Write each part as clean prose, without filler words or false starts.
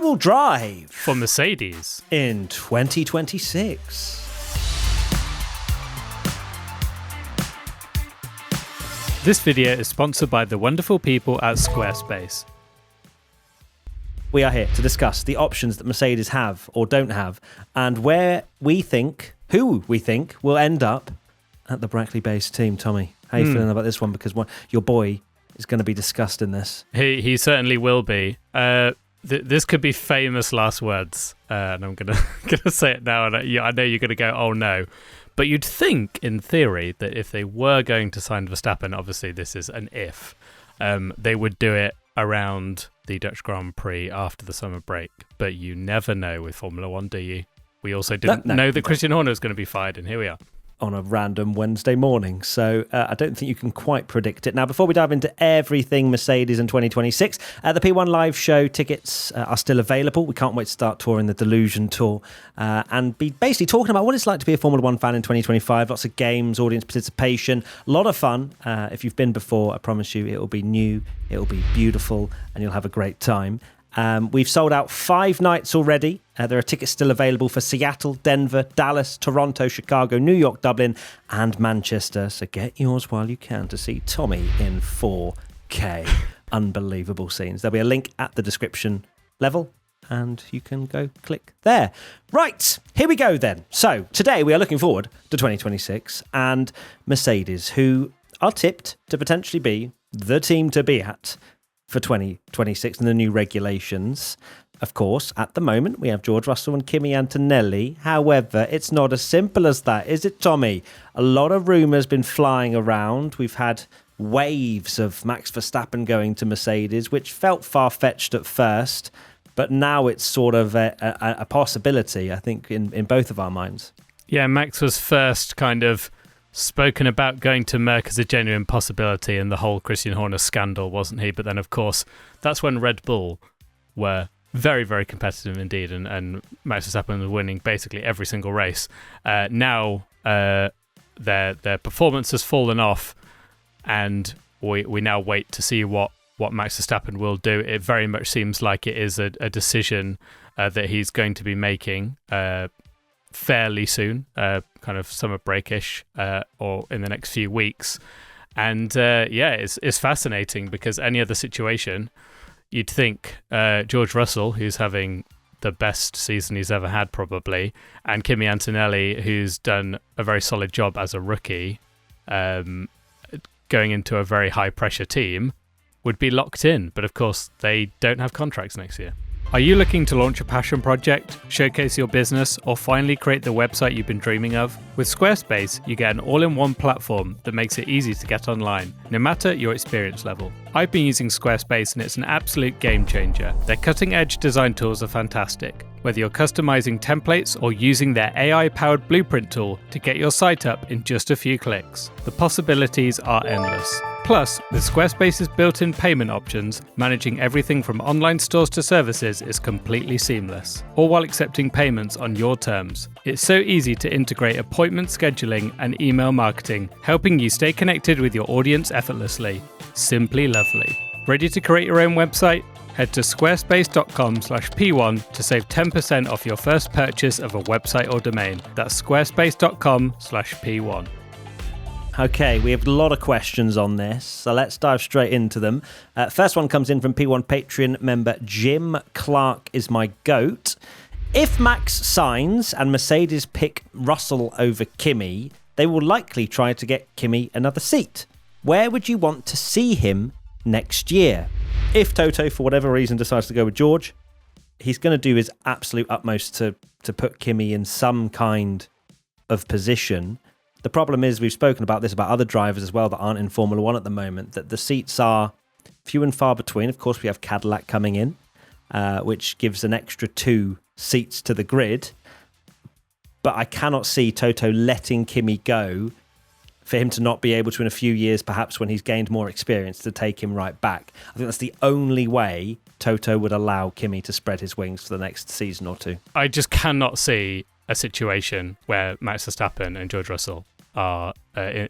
final drive for Mercedes in 2026. This video is sponsored by the wonderful people at Squarespace. We are here to discuss the options that Mercedes have or don't have, and who we think will end up at the Brackley-based team. Tommy, how are you feeling about this one? Because your boy is going to be discussed in this. He certainly will be. This could be famous last words, and I'm gonna say it now. And I know you're gonna go, "Oh no," but you'd think, in theory, that if they were going to sign Verstappen, obviously this is an if, they would do it around the Dutch Grand Prix after the summer break. But you never know with Formula One, do you? We also didn't know that Christian Horner was going to be fired, and here we are. On a random Wednesday morning. So I don't think you can quite predict it. Now, before we dive into everything Mercedes in 2026, the P1 Live show tickets are still available. We can't wait to start touring the Delusion Tour and be basically talking about what it's like to be a Formula One fan in 2025. Lots of games, audience participation, a lot of fun. If you've been before, I promise you it will be new, it will be beautiful, and you'll have a great time. We've sold out 5 nights already. There are tickets still available for Seattle, Denver, Dallas, Toronto, Chicago, New York, Dublin, and Manchester. So get yours while you can to see Tommy in 4K. Unbelievable scenes. There'll be a link at the description level, and you can go click there. Right, here we go then. So today we are looking forward to 2026 and Mercedes, who are tipped to potentially be the team to be at for 2026 and the new regulations. Of course, at the moment, we have George Russell and Kimi Antonelli. However, it's not as simple as that, is it, Tommy? A lot of rumours been flying around. We've had waves of Max Verstappen going to Mercedes, which felt far-fetched at first, but now it's sort of a possibility, I think, in both of our minds. Yeah, Max was first kind of spoken about going to Merc as a genuine possibility in the whole Christian Horner scandal, wasn't he? But then, of course, that's when Red Bull were very, very competitive indeed, and Max Verstappen was winning basically every single race. Now their performance has fallen off, and we now wait to see what Max Verstappen will do. It very much seems like it is a decision that he's going to be making fairly soon, kind of summer breakish, or in the next few weeks. And it's fascinating because any other situation, you'd think George Russell, who's having the best season he's ever had probably, and Kimi Antonelli, who's done a very solid job as a rookie, going into a very high pressure team, would be locked in. But of course, they don't have contracts next year. Are you looking to launch a passion project, showcase your business, or finally create the website you've been dreaming of? With Squarespace, you get an all-in-one platform that makes it easy to get online, no matter your experience level. I've been using Squarespace and it's an absolute game changer. Their cutting-edge design tools are fantastic. Whether you're customizing templates or using their AI-powered blueprint tool to get your site up in just a few clicks, the possibilities are endless. Plus, with Squarespace's built-in payment options, managing everything from online stores to services is completely seamless, all while accepting payments on your terms. It's so easy to integrate appointment scheduling and email marketing, helping you stay connected with your audience effortlessly. Simply lovely. Ready to create your own website? Head to squarespace.com/P1 to save 10% off your first purchase of a website or domain. That's squarespace.com/P1. Okay, we have a lot of questions on this, so let's dive straight into them. First one comes in from P1 Patreon member Jim Clark is my goat. If Max signs and Mercedes pick Russell over Kimi, they will likely try to get Kimi another seat. Where would you want to see him next year? If Toto, for whatever reason, decides to go with George, he's going to do his absolute utmost to put Kimi in some kind of position. The problem is, we've spoken about this about other drivers as well that aren't in Formula One at the moment, that the seats are few and far between. Of course, we have Cadillac coming in, which gives an extra 2 seats to the grid. But I cannot see Toto letting Kimi go for him to not be able to, in a few years, perhaps when he's gained more experience, to take him right back. I think that's the only way Toto would allow Kimi to spread his wings for the next season or two. I just cannot see a situation where Max Verstappen and George Russell are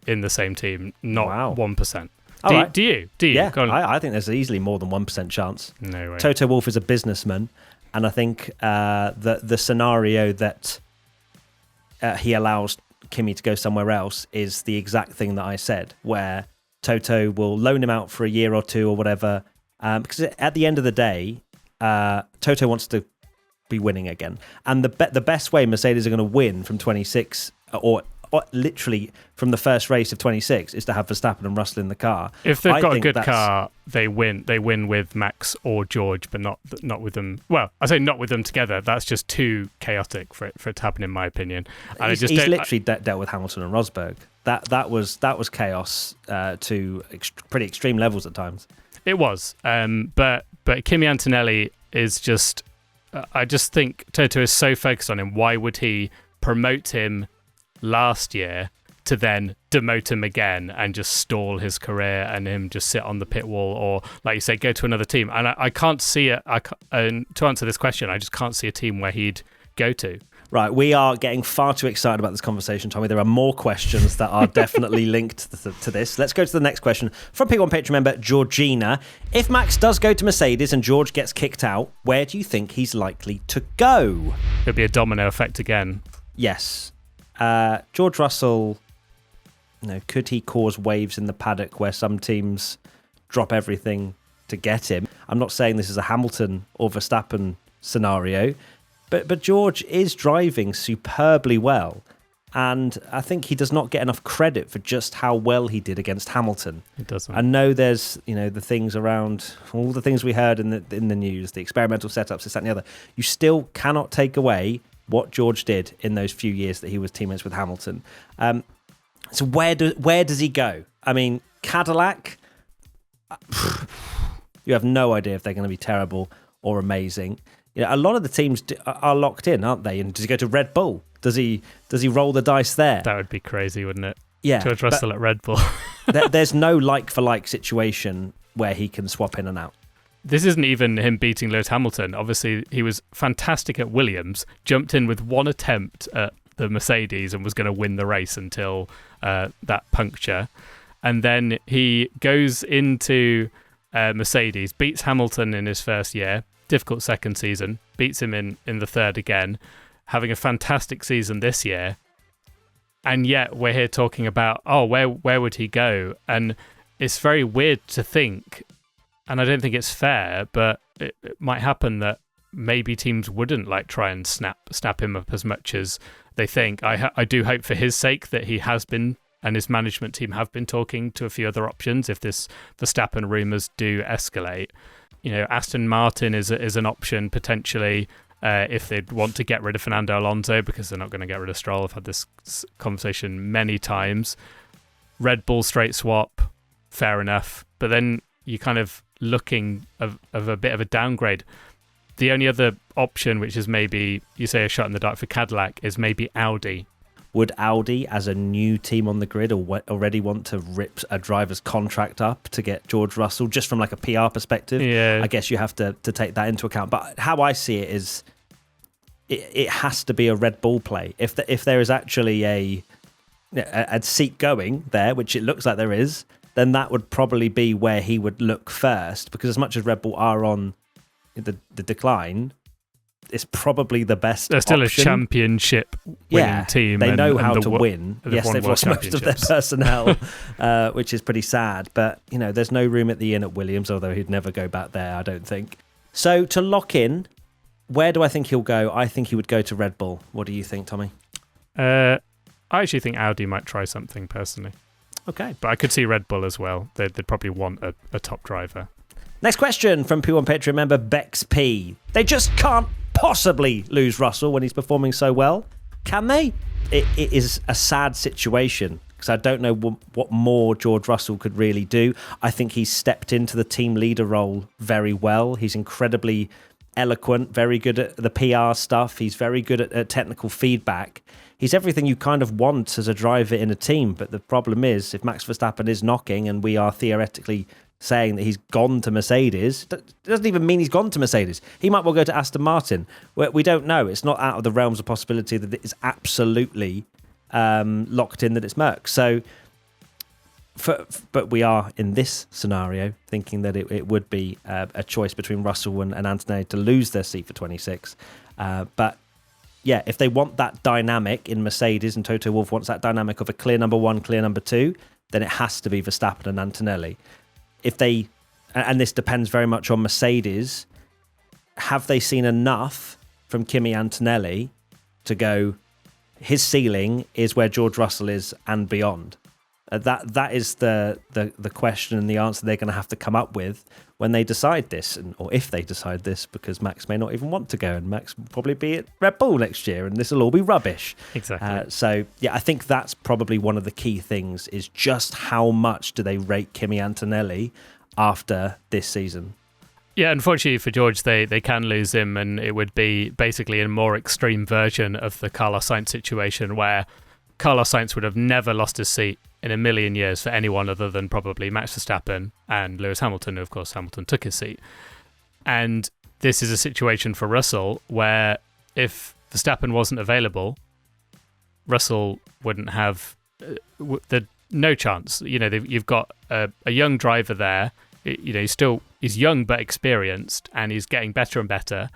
in the same team. Not 1%. Do you? Yeah, I think there's easily more than 1% chance. No way. Toto Wolff is a businessman, And I think the scenario that he allows Kimi to go somewhere else is the exact thing that I said, where Toto will loan him out for a year or two or whatever. Because at the end of the day, Toto wants to be winning again. And the best way Mercedes are going to win from 26 or literally from the first race of 26 is to have Verstappen and Russell in the car. If they've got a good car, they win. They win with Max or George, but not with them. Well, I say not with them together. That's just too chaotic for it to happen, in my opinion. And he's literally dealt with Hamilton and Rosberg. That was chaos to pretty extreme levels at times. It was, but Kimi Antonelli is just. I just think Toto is so focused on him. Why would he promote him last year to then demote him again and just stall his career and him just sit on the pit wall, or like you say, go to another team? And I can't see it. And to answer this question, I just can't see a team where he'd go to. Right, we are getting far too excited about this conversation, Tommy. There are more questions that are definitely linked to this. Let's go to the next question from P1 Patreon member Georgina. If Max does go to Mercedes and George gets kicked out, where do you think he's likely to go? It'll be a domino effect again. Yes. George Russell, could he cause waves in the paddock where some teams drop everything to get him? I'm not saying this is a Hamilton or Verstappen scenario, but George is driving superbly well, and I think he does not get enough credit for just how well he did against Hamilton. He doesn't. I know there's the things around, all the things we heard in the news, the experimental setups, this, that, and the other. You still cannot take away what George did in those few years that he was teammates with Hamilton. So where does he go? I mean, Cadillac, you have no idea if they're going to be terrible or amazing. A lot of the teams are locked in, aren't they? And does he go to Red Bull? Does he roll the dice there? That would be crazy, wouldn't it? Yeah. George Russell at Red Bull. There's no like-for-like situation where he can swap in and out. This isn't even him beating Lewis Hamilton. Obviously, he was fantastic at Williams, jumped in with one attempt at the Mercedes and was going to win the race until that puncture. And then he goes into Mercedes, beats Hamilton in his first year, difficult second season, beats him in the third again, having a fantastic season this year. And yet we're here talking about, where would he go? And it's very weird to think, and I don't think it's fair, but it might happen that maybe teams wouldn't try and snap him up as much as they think. I do hope for his sake that he has been, and his management team have been talking to a few other options if this Verstappen rumours do escalate. Aston Martin is an option potentially if they'd want to get rid of Fernando Alonso, because they're not going to get rid of Stroll. I've had this conversation many times. Red Bull straight swap, fair enough. But then you're kind of looking of a bit of a downgrade. The only other option, which is maybe, you say a shot in the dark for Cadillac, is maybe Audi. Would Audi, as a new team on the grid, already want to rip a driver's contract up to get George Russell, just from a PR perspective? Yeah. I guess you have to take that into account. But how I see it is, it has to be a Red Bull play. If there is actually a seat going there, which it looks like there is, then that would probably be where he would look first. Because as much as Red Bull are on the decline, it's probably the best They're still option. A championship winning team. They know how to win. Yes, they've lost most of their personnel, which is pretty sad. But, there's no room at the inn at Williams, although he'd never go back there, I don't think. So to lock in, where do I think he'll go? I think he would go to Red Bull. What do you think, Tommy? I actually think Audi might try something, personally. Okay. But I could see Red Bull as well. They'd probably want a top driver. Next question from P1 Patreon member Bex P. They just can't possibly lose Russell when he's performing so well. Can they? It is a sad situation, because I don't know what more George Russell could really do. I think he's stepped into the team leader role very well. He's incredibly eloquent, very good at the PR stuff. He's very good at technical feedback. He's everything you kind of want as a driver in a team. But the problem is, if Max Verstappen is knocking and we are theoretically saying that he's gone to Mercedes, it doesn't even mean he's gone to Mercedes. He might well go to Aston Martin. We don't know. It's not out of the realms of possibility that it is absolutely locked in that it's Merc. So but we are in this scenario thinking that it would be a choice between Russell and Antonelli to lose their seat for 26. But yeah, if they want that dynamic in Mercedes, and Toto Wolff wants that dynamic of a clear number one, clear number two, then it has to be Verstappen and Antonelli. And this depends very much on Mercedes, have they seen enough from Kimi Antonelli to go, his ceiling is where George Russell is and beyond? That is the question and the answer they're going to have to come up with when they decide this, or if they decide this, because Max may not even want to go, and Max will probably be at Red Bull next year, and this will all be rubbish. Exactly. So yeah, I think that's probably one of the key things, is just how much do they rate Kimi Antonelli after this season. Yeah, unfortunately for George, they can lose him, and it would be basically a more extreme version of the Carlos Sainz situation, where Carlos Sainz would have never lost his seat in a million years for anyone other than probably Max Verstappen and Lewis Hamilton. Of course, Hamilton took his seat. And this is a situation for Russell where if Verstappen wasn't available, Russell wouldn't have no chance. You've got a young driver there. He's young but experienced, and he's getting better and better.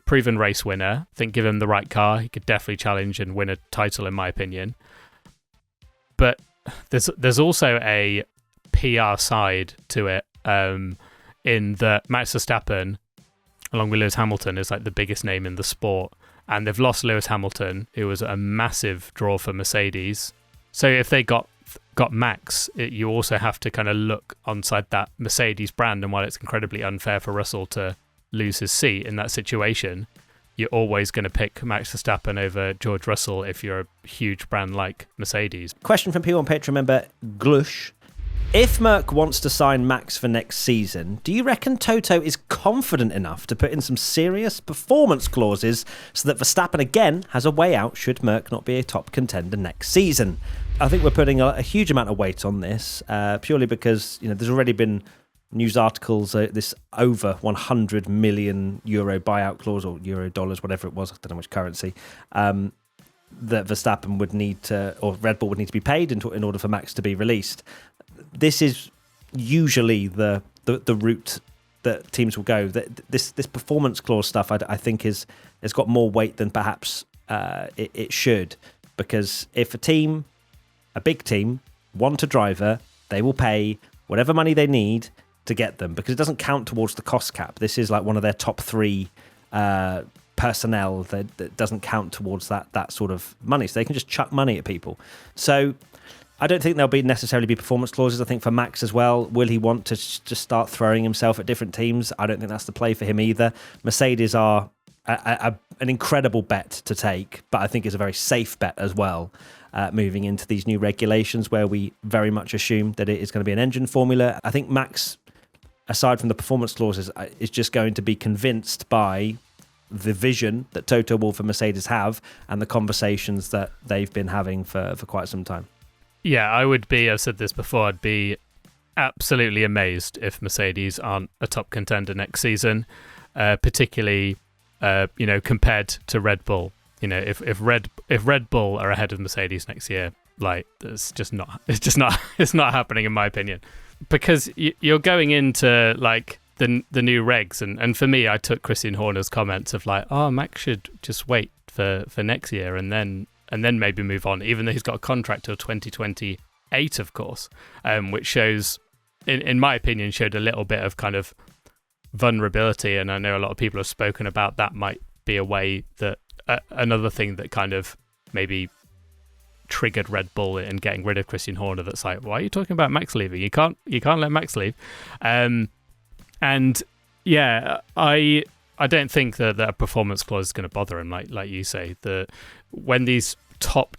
Proven race winner. I think give him the right car, he could definitely challenge and win a title, in my opinion. But there's also a PR side to it, in that Max Verstappen, along with Lewis Hamilton, is like the biggest name in the sport, and they've lost Lewis Hamilton, who was a massive draw for Mercedes. So if they got Max, you also have to kind of look inside that Mercedes brand, and while it's incredibly unfair for Russell to lose his seat in that situation, you're always going to pick Max Verstappen over George Russell if you're a huge brand like Mercedes. Question from P1 Patreon member Glush. If Merck wants to sign Max for next season, do you reckon Toto is confident enough to put in some serious performance clauses so that Verstappen again has a way out should Merck not be a top contender next season? I think we're putting a huge amount of weight on this, purely because there's already been news articles, this over 100 million euro buyout clause, or euro dollars, whatever it was, I don't know which currency, that Verstappen would need to, or Red Bull would need to be paid in order for Max to be released. This is usually the route that teams will go. This performance clause stuff, I think, has got more weight than perhaps it should, because if a big team, want a driver, they will pay whatever money they need to get them, because it doesn't count towards the cost cap. This is like one of their top three personnel that doesn't count towards that sort of money. So they can just chuck money at people. So I don't think there'll necessarily be performance clauses. I think for Max as well, will he want to just start throwing himself at different teams? I don't think that's the play for him either. Mercedes are an incredible bet to take, but I think it's a very safe bet as well. Moving into these new regulations where we very much assume that it is going to be an engine formula. I think Max, aside from the performance clauses, is just going to be convinced by the vision that Toto Wolff and Mercedes have and the conversations that they've been having for quite some time. Yeah, I've said this before, I'd be absolutely amazed if Mercedes aren't a top contender next season, particularly compared to Red Bull. If Red Bull are ahead of Mercedes next year, like it's not happening, in my opinion, because you're going into like the new regs, and for me, I took Christian Horner's comments of like, oh, Max should just wait for next year and then maybe move on, even though he's got a contract till 2028, of course, which shows, in my opinion, showed a little bit of kind of vulnerability, and I know a lot of people have spoken about that might be a way that another thing that kind of maybe triggered Red Bull in getting rid of Christian Horner. That's like, why are you talking about Max leaving? You can't let Max leave. And yeah, I don't think that a performance clause is going to bother him. Like you say, when these top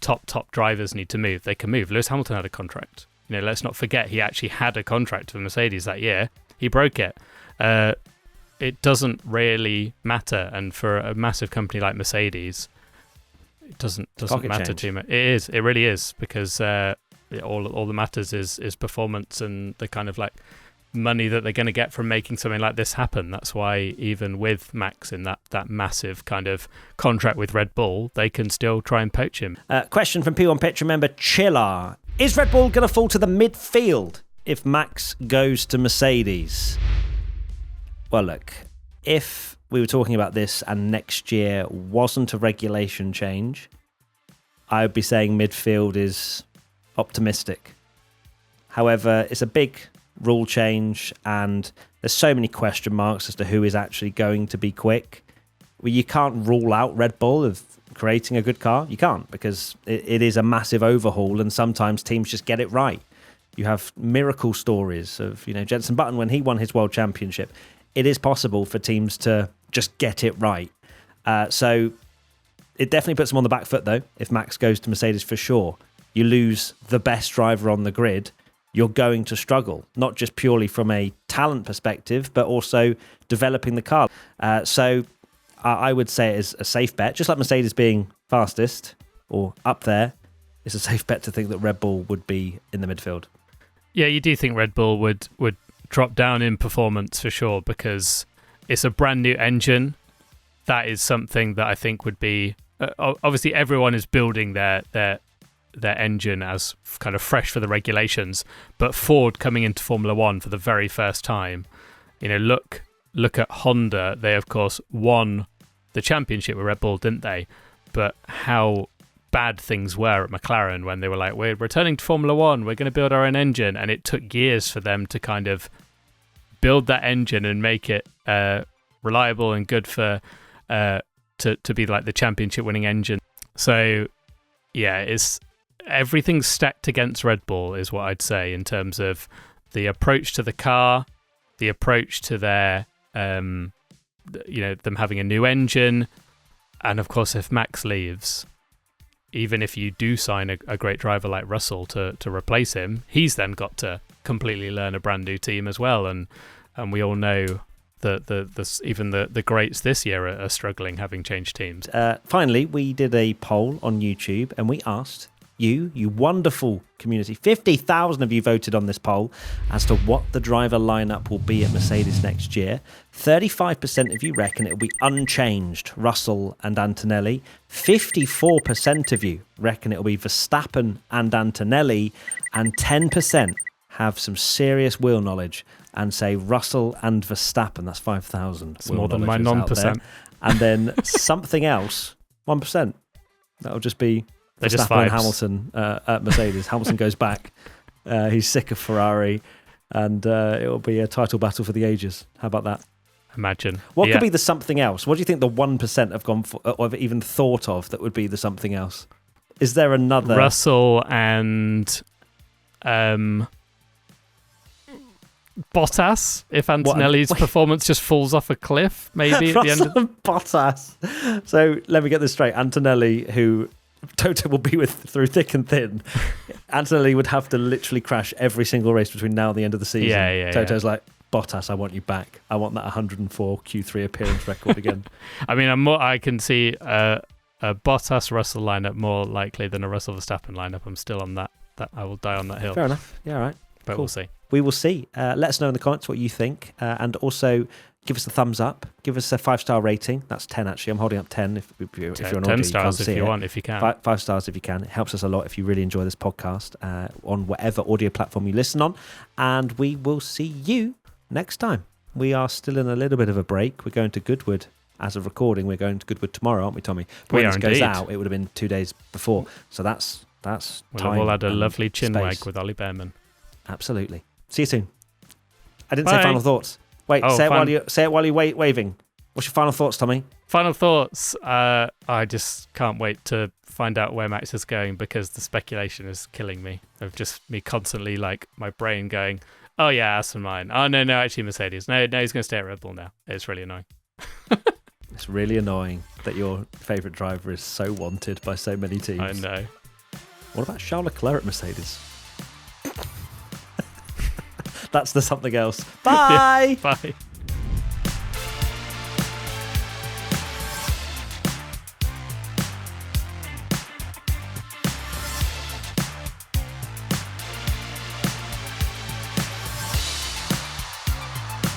drivers need to move, they can move. Lewis Hamilton had a contract. Let's not forget he actually had a contract for Mercedes that year. He broke it. It doesn't really matter, and for a massive company like Mercedes, it doesn't matter too much. It really is, because all that matters is performance and the kind of like money that they're going to get from making something like this happen. That's why even with Max in that massive kind of contract with Red Bull, they can still try and poach him. Question from P1 Petro member Chillar. Is Red Bull going to fall to the midfield if Max goes to Mercedes? Well, look, if we were talking about this and next year wasn't a regulation change, I would be saying midfield is optimistic. However, it's a big rule change and there's so many question marks as to who is actually going to be quick. Well, you can't rule out Red Bull of creating a good car. You can't, because it is a massive overhaul and sometimes teams just get it right. You have miracle stories of, Jenson Button when he won his world championship. It is possible for teams to just get it right. So it definitely puts them on the back foot, though, if Max goes to Mercedes for sure. You lose the best driver on the grid, you're going to struggle, not just purely from a talent perspective, but also developing the car. So I would say it is a safe bet. Just like Mercedes being fastest or up there, it's a safe bet to think that Red Bull would be in the midfield. Yeah, you do think Red Bull would drop down in performance for sure, because it's a brand new engine. That is something that I think would be... obviously, everyone is building their engine as kind of fresh for the regulations, but Ford coming into Formula One for the very first time, look at Honda. They of course won the championship with Red Bull, didn't they? But how bad things were at McLaren when they were like, we're returning to Formula One, we're going to build our own engine, and it took years for them to kind of build that engine and make it reliable and good for to be like the championship winning engine. So yeah, it's everything's stacked against Red Bull is what I'd say in terms of the approach to the car, the approach to their them having a new engine, and of course if Max leaves, even if you do sign a great driver like Russell to replace him, he's then got to completely learn a brand new team as well, and we all know that even the greats this year are struggling, having changed teams. Finally, we did a poll on YouTube and we asked you wonderful community, 50,000 of you voted on this poll as to what the driver lineup will be at Mercedes next year. 35% of you reckon it will be unchanged, Russell and Antonelli. 54% of you reckon it will be Verstappen and Antonelli, and 10% have some serious wheel knowledge and say Russell and Verstappen. That's 5,000. It's more than my non-percent. And then something else, 1%. That'll just be They're just Verstappen and vibes. Hamilton at Mercedes. Hamilton goes back. He's sick of Ferrari, and it will be a title battle for the ages. How about that? Imagine. What could be the something else? What do you think the 1% have gone for, or have even thought of that would be the something else? Is there another? Russell and Bottas, if Antonelli's performance just falls off a cliff, maybe at the end Russell and Bottas. So let me get this straight. Antonelli, who Toto will be with through thick and thin, Antonelli would have to literally crash every single race between now and the end of the season. Yeah. Toto's like, Bottas, I want you back. I want that 104 Q3 appearance record again. I mean, I can see a Bottas Russell lineup more likely than a Russell Verstappen lineup. I'm still on that. I will die on that hill. Fair enough. Yeah, all right. But Cool. we'll see. We will see. Let us know in the comments what you think, and also give us a thumbs up. Give us a 5-star rating. That's 10 actually. I'm holding up 10 if you're on audio. 10 stars if you it. want, if you can. 5 stars if you can. It helps us a lot if you really enjoy this podcast on whatever audio platform you listen on. And we will see you next time. We are still in a little bit of a break. We're going to Goodwood. As of recording, we're going to Goodwood tomorrow, aren't we, Tommy? But when this goes out, it would have been 2 days before. So that's time. We'll add a lovely chin space. wag with Ollie Behrman. Absolutely. See you soon. I didn't say final thoughts. Wait, say it while you're waving. What's your final thoughts, Tommy? Final thoughts. I just can't wait to find out where Max is going, because the speculation is killing me. Of just me constantly, like, my brain going, oh yeah, Aston Martin. Oh no, actually Mercedes. No, he's going to stay at Red Bull now. It's really annoying. It's really annoying that your favourite driver is so wanted by so many teams. I know. What about Charles Leclerc at Mercedes? That's the something else. Bye! Yeah, bye.